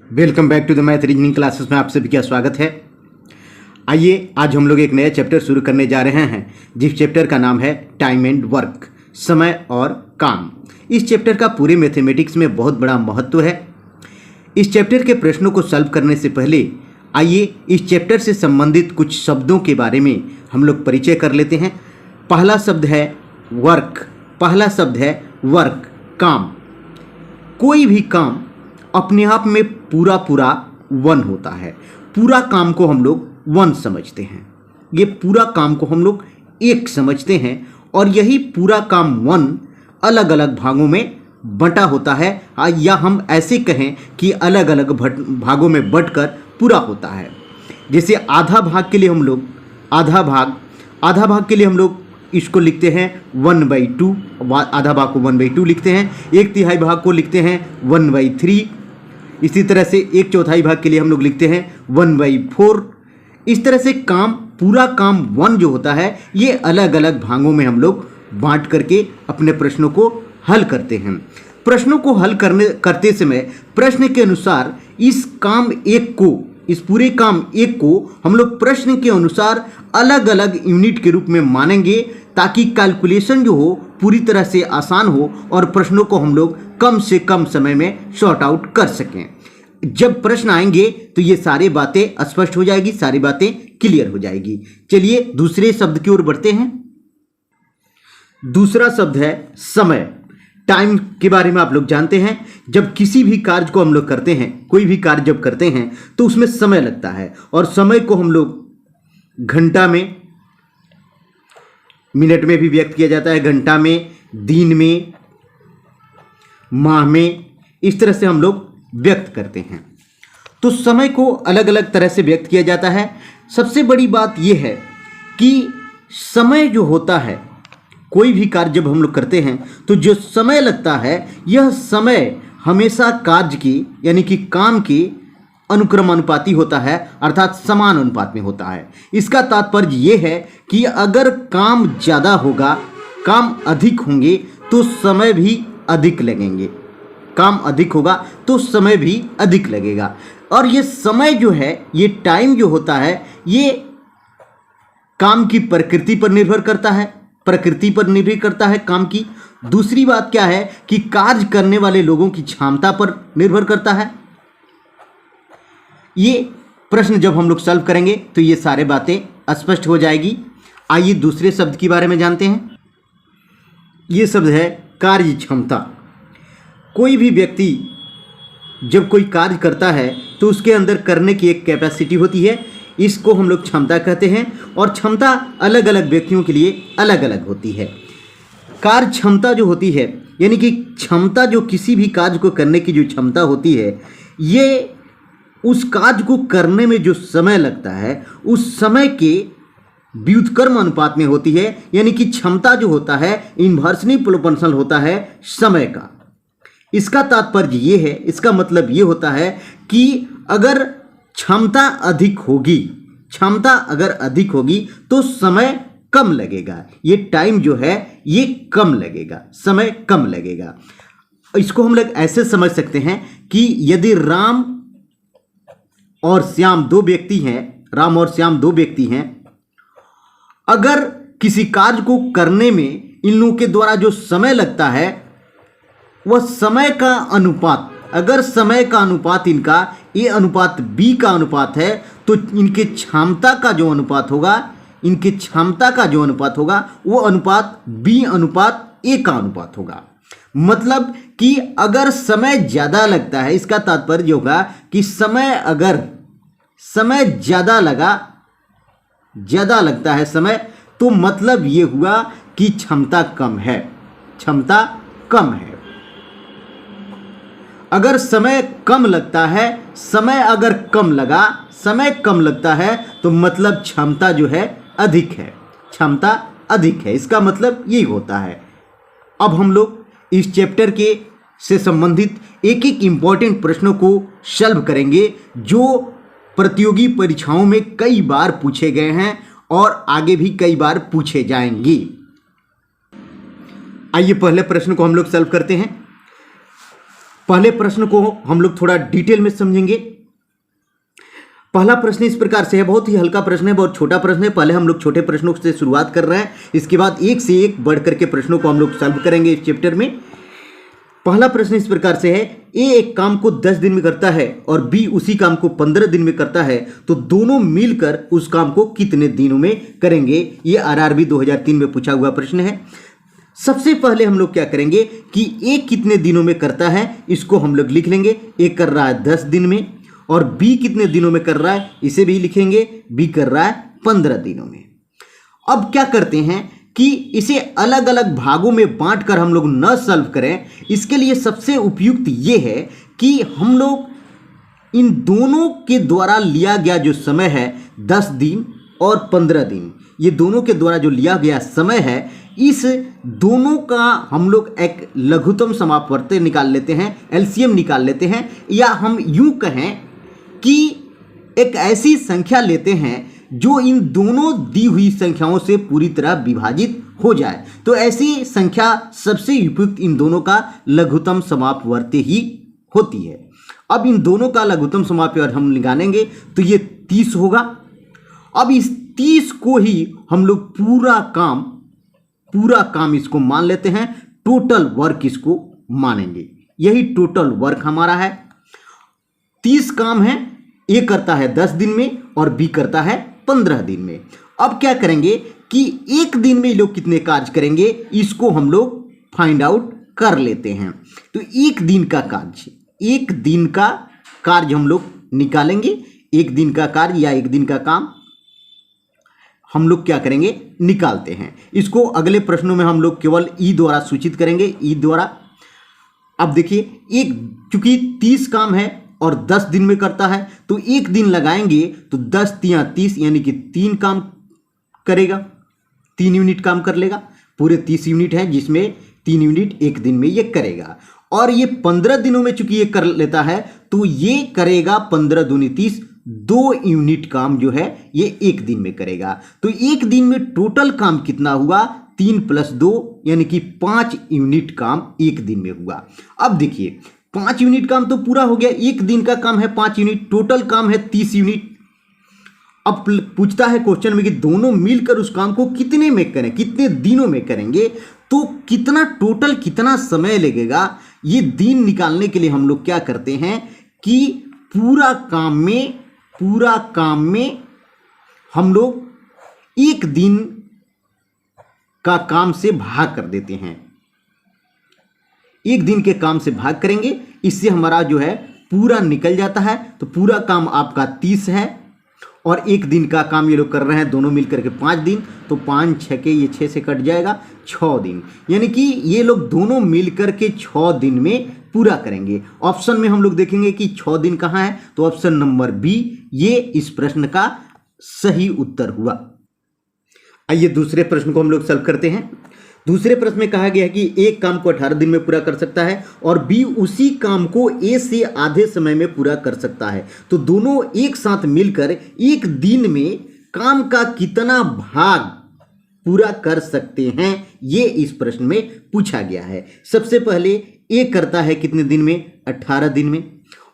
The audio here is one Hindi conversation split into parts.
Welcome back to the math reasoning classes में आप सभी का स्वागत है। आइए आज हम लोग एक नया चैप्टर शुरू करने जा रहे हैं जिस चैप्टर का नाम है टाइम एंड वर्क, समय और काम। इस चैप्टर का पूरे मैथमेटिक्स में बहुत बड़ा महत्व है। इस चैप्टर के प्रश्नों को सॉल्व करने से पहले आइए इस चैप्टर से संबंधित कुछ शब्दों के बारे में हम लोग परिचय कर लेते हैं। पहला शब्द है वर्क। काम। कोई भी काम अपने आप में पूरा वन होता है। पूरा काम को हम लोग वन समझते हैं, ये पूरा काम को हम लोग एक समझते हैं और यही पूरा काम वन अलग अलग भागों में बंटा होता है, या हम ऐसे कहें कि अलग अलग भागों में बंटकर पूरा होता है। जैसे आधा भाग के लिए हम लोग इसको लिखते हैं 1/2, आधा भाग को 1/2 लिखते हैं। एक तिहाई भाग को लिखते हैं 1/3। इसी तरह से एक चौथाई भाग के लिए हम लोग लिखते हैं 1/4। इस तरह से पूरा काम वन जो होता है ये अलग अलग भागों में हम लोग बांट करके अपने प्रश्नों को हल करते हैं। प्रश्नों को हल करते समय प्रश्न के अनुसार इस पूरे काम एक को हम लोग प्रश्न के अनुसार अलग अलग यूनिट के रूप में मानेंगे ताकि कैलकुलेशन जो हो पूरी तरह से आसान हो और प्रश्नों को हम लोग कम से कम समय में सॉर्ट आउट कर सकें। जब प्रश्न आएंगे तो ये सारी बातें स्पष्ट हो जाएगी, सारी बातें क्लियर हो जाएगी। चलिए दूसरे शब्द की ओर बढ़ते हैं। दूसरा शब्द है समय। टाइम के बारे में आप लोग जानते हैं, जब किसी भी कार्य को हम लोग करते हैं, कोई भी कार्य जब करते हैं तो उसमें समय लगता है और समय को हम लोग घंटा में, मिनट में भी व्यक्त किया जाता है, घंटा में, दिन में, माह में, इस तरह से हम लोग व्यक्त करते हैं। तो समय को अलग अलग तरह से व्यक्त किया जाता है। सबसे बड़ी बात यह है कि समय जो होता है, कोई भी कार्य जब हम लोग करते हैं तो जो समय लगता है यह समय हमेशा कार्य की यानी कि काम की अनुक्रमानुपाती होता है, अर्थात समान अनुपात में होता है। इसका तात्पर्य यह है कि अगर काम ज़्यादा होगा, काम अधिक होंगे तो समय भी अधिक लगेंगे, काम अधिक होगा तो समय भी अधिक लगेगा। और ये समय जो है, ये टाइम जो होता है, ये काम की प्रकृति पर निर्भर करता है, काम की। दूसरी बात क्या है कि कार्य करने वाले लोगों की क्षमता पर निर्भर करता है। ये प्रश्न जब हम लोग सॉल्व करेंगे तो ये सारे बातें स्पष्ट हो जाएगी। आइए दूसरे शब्द के बारे में जानते हैं। ये शब्द है कार्य क्षमता। कोई भी व्यक्ति जब कोई कार्य करता है तो उसके अंदर करने की एक कैपेसिटी होती है, इसको हम लोग क्षमता कहते हैं। और क्षमता अलग अलग व्यक्तियों के लिए अलग अलग होती है। कार्य क्षमता जो होती है, यानी कि क्षमता जो किसी भी कार्य को करने की जो क्षमता होती है, ये उस कार्य को करने में जो समय लगता है उस समय के व्युत्क्रम अनुपात में होती है। यानी कि क्षमता जो होता है इन्वर्सली प्रोपोर्शनल होता है समय का। इसका तात्पर्य ये है, इसका मतलब ये होता है कि अगर क्षमता अगर अधिक होगी तो समय कम लगेगा, ये टाइम जो है ये कम लगेगा, समय कम लगेगा। इसको हम लोग ऐसे समझ सकते हैं कि यदि राम और श्याम दो व्यक्ति हैं, अगर किसी कार्य को करने में इन लोगों के द्वारा जो समय लगता है वह समय का अनुपात, अगर समय का अनुपात इनका ए अनुपात बी का अनुपात है तो इनके क्षमता का जो अनुपात होगा वो अनुपात बी अनुपात ए का अनुपात होगा। मतलब कि अगर समय ज़्यादा लगता है, इसका तात्पर्य होगा कि समय ज़्यादा लगता है समय, तो मतलब ये हुआ कि क्षमता कम है। अगर समय कम लगता है तो मतलब क्षमता जो है अधिक है, इसका मतलब यही होता है। अब हम लोग इस चैप्टर के से संबंधित एक एक इम्पॉर्टेंट प्रश्नों को सॉल्व करेंगे जो प्रतियोगी परीक्षाओं में कई बार पूछे गए हैं और आगे भी कई बार पूछे जाएंगे। आइए पहले प्रश्न को हम लोग सॉल्व करते हैं। पहले प्रश्न को हम लोग थोड़ा डिटेल में समझेंगे। पहला प्रश्न इस प्रकार से है, बहुत ही हल्का प्रश्न है, बहुत छोटा प्रश्न है। पहले हम लोग छोटे प्रश्नों से शुरुआत कर रहे हैं, इसके बाद एक से एक बढ़ करके प्रश्नों को हम लोग सॉल्व करेंगे इस चैप्टर में। पहला प्रश्न इस प्रकार से है, ए एक काम को 10 दिन में करता है और बी उसी काम को 15 दिन में करता है, तो दोनों मिलकर उस काम को कितने दिनों में करेंगे? ये आरआरबी 2003 में पूछा हुआ प्रश्न है। सबसे पहले हम लोग क्या करेंगे कि ए कितने दिनों में करता है इसको हम लोग लिख लेंगे। ए कर रहा है 10 दिन में और बी कितने दिनों में कर रहा है इसे भी लिखेंगे, बी कर रहा है 15 दिनों में। अब क्या करते हैं कि इसे अलग अलग भागों में बांटकर हम लोग न सॉल्व करें। इसके लिए सबसे उपयुक्त ये है कि हम लोग इन दोनों के द्वारा लिया गया जो समय है 10 दिन और 15 दिन, ये दोनों के द्वारा जो लिया गया समय है, इस दोनों का हम लोग एक लघुत्तम समापवर्ती निकाल लेते हैं, एलसीएम निकाल लेते हैं, या हम यूं कहें कि एक ऐसी संख्या लेते हैं जो इन दोनों दी हुई संख्याओं से पूरी तरह विभाजित हो जाए। तो ऐसी संख्या सबसे उपयुक्त इन दोनों का लघुत्तम समापवर्ती ही होती है। अब इन दोनों का लघुत्तम समापवर्ती हम निकालेंगे तो ये 30 होगा। अब इस 30 को ही हम लोग पूरा काम इसको मान लेते हैं, टोटल वर्क इसको मानेंगे। यही टोटल वर्क हमारा है। 30 काम है, ए करता है 10 दिन में और बी करता है 15 दिन में। अब क्या करेंगे कि एक दिन में ये लोग कितने कार्य करेंगे इसको हम लोग फाइंड आउट कर लेते हैं। तो एक दिन का कार्य हम लोग निकालेंगे। एक दिन का कार्य या एक दिन का काम हम लोग क्या करेंगे, निकालते हैं। इसको अगले प्रश्नों में हम लोग केवल ई द्वारा सूचित करेंगे, ई द्वारा। अब देखिए, चूंकि 30 काम है और 10 दिन में करता है, तो एक दिन लगाएंगे तो 10 तियां 30 यानी कि 3 काम करेगा, 3 यूनिट काम कर लेगा। पूरे 30 यूनिट है जिसमें 3 यूनिट एक दिन में ये करेगा। और ये 15 दिनों में चूंकि ये कर लेता है तो ये करेगा 15 दूनी 30, 2 यूनिट काम जो है ये एक दिन में करेगा। तो एक दिन में टोटल काम कितना हुआ? 3 + 2 यानी कि 5 यूनिट काम एक दिन में हुआ। अब देखिए, 5 यूनिट काम तो पूरा हो गया, एक दिन का काम है 5 यूनिट, टोटल काम है 30 यूनिट। अब पूछता है क्वेश्चन में कि दोनों मिलकर उस काम को कितने में करें, कितने दिनों में करेंगे, तो कितना टोटल कितना समय लगेगा। ये दिन निकालने के लिए हम लोग क्या करते हैं कि पूरा काम में हम लोग एक दिन का काम से भाग कर देते हैं। एक दिन के काम से भाग करेंगे, इससे हमारा जो है पूरा निकल जाता है। तो पूरा काम आपका 30 है और एक दिन का काम ये लोग कर रहे हैं दोनों मिलकर के 5 दिन, तो 5 6 के ये 6 से कट जाएगा, 6 दिन। यानी कि ये लोग दोनों मिलकर के 6 दिन में पूरा करेंगे। ऑप्शन में हम लोग देखेंगे कि 6 दिन कहाँ है, तो ऑप्शन नंबर बी ये इस प्रश्न का सही उत्तर हुआ। आइए दूसरे प्रश्न को हम लोग सॉल्व करते हैं। दूसरे प्रश्न में कहा गया है कि एक काम को 18 दिन में पूरा कर सकता है और बी उसी काम को ए से आधे समय में पूरा कर सकता है, तो दोनों एक साथ मिलकर एक दिन में काम का कितना भाग पूरा कर सकते हैं, ये इस प्रश्न में पूछा गया है। सबसे पहले ए करता है कितने दिन में? 18 दिन में।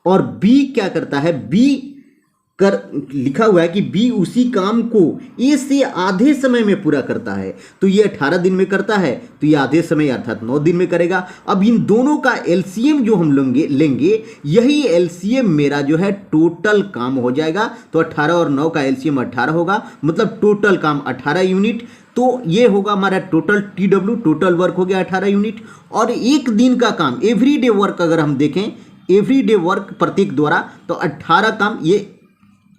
और बी क्या करता है? लिखा हुआ है कि बी उसी काम को ए से आधे समय में पूरा करता है, तो ये 18 दिन में करता है, तो ये आधे समय अर्थात 9 दिन में करेगा। अब इन दोनों का एलसीएम जो हम लेंगे यही एलसीएम मेरा जो है टोटल काम हो जाएगा। तो 18 और 9 का एलसीएम 18 होगा, मतलब टोटल काम 18 यूनिट। तो ये होगा हमारा टोटल TW, टोटल वर्क हो गया 18 यूनिट। और एक दिन का काम एवरीडे वर्क अगर हम देखें, एवरीडे वर्क प्रत्येक द्वारा, तो 18 काम, ये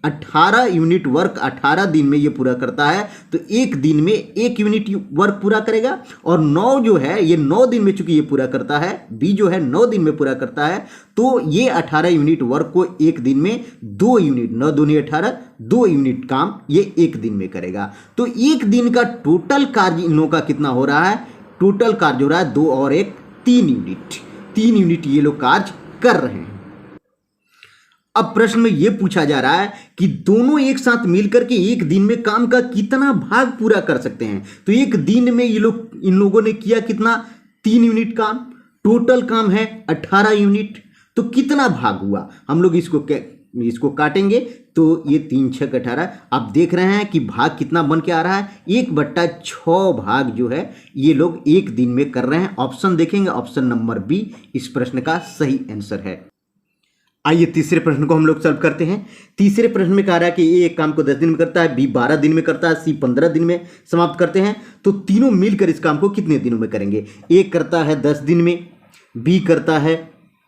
18 यूनिट वर्क 18 दिन में ये पूरा करता है, तो एक दिन में 1 यूनिट वर्क पूरा करेगा। और 9 जो है ये 9 दिन में चूंकि ये पूरा करता है, बी जो है 9 दिन में पूरा करता है, तो ये 18 यूनिट वर्क को एक दिन में 2 यूनिट, 9 दूनी 18, 2 यूनिट काम ये एक दिन में करेगा। तो एक दिन का टोटल कार्य इन लोगों का कितना हो रहा है? टोटल कार्य हो रहा है 2 और 1 3 यूनिट। 3 यूनिट ये लोग कार्य कर रहे हैं। अब प्रश्न में यह पूछा जा रहा है कि दोनों एक साथ मिलकर के एक दिन में काम का कितना भाग पूरा कर सकते हैं। तो एक दिन में इन लोगों ने किया कितना? 3 यूनिट काम। टोटल काम है 18 यूनिट। तो कितना भाग हुआ, हम लोग इसको काटेंगे तो ये 3 6 18, आप देख रहे हैं कि भाग कितना बन के आ रहा है, 1/6 भाग जो है ये लोग एक दिन में कर रहे हैं। ऑप्शन देखेंगे, ऑप्शन नंबर बी इस प्रश्न का सही आंसर है। आइए तीसरे प्रश्न को हम लोग सॉल्व करते हैं। तीसरे प्रश्न में कह रहा है कि ए एक काम को 10 दिन में करता है, बी 12 दिन में करता है, सी 15 दिन में समाप्त करते हैं। तो तीनों मिलकर इस काम को कितने दिनों में करेंगे? ए करता है 10 दिन में, बी करता है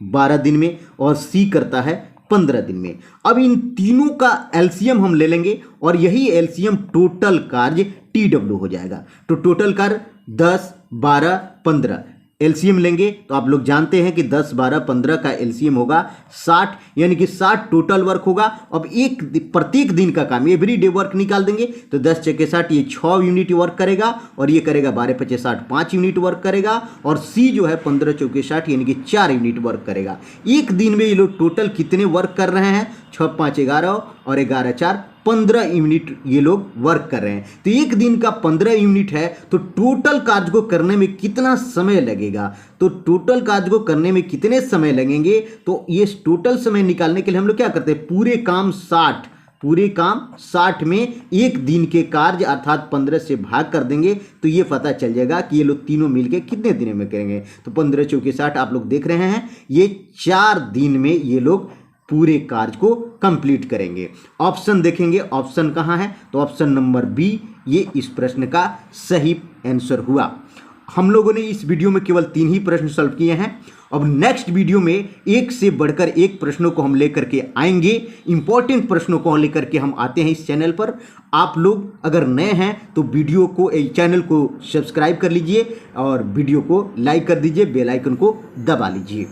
12 दिन में और सी करता है 15 दिन में। अब इन तीनों का एलसीएम हम ले लेंगे और यही एलसीएम टोटल कार्य TW हो जाएगा। तो टोटल कार्य 10 12 15 एलसीएम लेंगे तो आप लोग जानते हैं कि 10 12 15 का एलसीएम होगा 60, यानी कि 60 टोटल वर्क होगा। अब प्रत्येक दिन का काम एवरी डे वर्क निकाल देंगे तो 10 × 60 ये 6 यूनिट वर्क करेगा और ये करेगा 12 × 5 60 5 यूनिट वर्क करेगा। और सी जो है 15 × 4 60 यानी कि 4 यूनिट वर्क करेगा। एक दिन में ये लोग टोटल कितने वर्क कर रहे हैं? 6 5 11 और 11 4 15 यूनिट ये लोग वर्क कर रहे हैं। तो एक दिन का 15 यूनिट है तो टोटल कार्य को करने में कितना समय लगेगा? तो टोटल कार्य को करने में कितने समय लगेंगे? तो ये टोटल समय निकालने के लिए हम लोग क्या करते हैं, पूरे काम 60 में एक दिन के कार्य अर्थात 15 से भाग कर देंगे तो ये पता चल जाएगा कि ये लोग तीनों मिलके कितने दिन में करेंगे। तो 15 × 4 60 आप लोग देख रहे हैं, ये 4 दिन में ये लोग पूरे कार्य को कंप्लीट करेंगे। ऑप्शन देखेंगे, ऑप्शन कहाँ है? तो ऑप्शन नंबर बी ये इस प्रश्न का सही आंसर हुआ। हम लोगों ने इस वीडियो में केवल 3 ही प्रश्न सॉल्व किए हैं। अब नेक्स्ट वीडियो में एक से बढ़कर एक प्रश्नों को हम लेकर के आएंगे, इंपॉर्टेंट प्रश्नों को लेकर के हम आते हैं इस चैनल पर। आप लोग अगर नए हैं तो वीडियो को चैनल को सब्सक्राइब कर लीजिए और वीडियो को लाइक कर दीजिए, बेल आइकन को दबा लीजिए।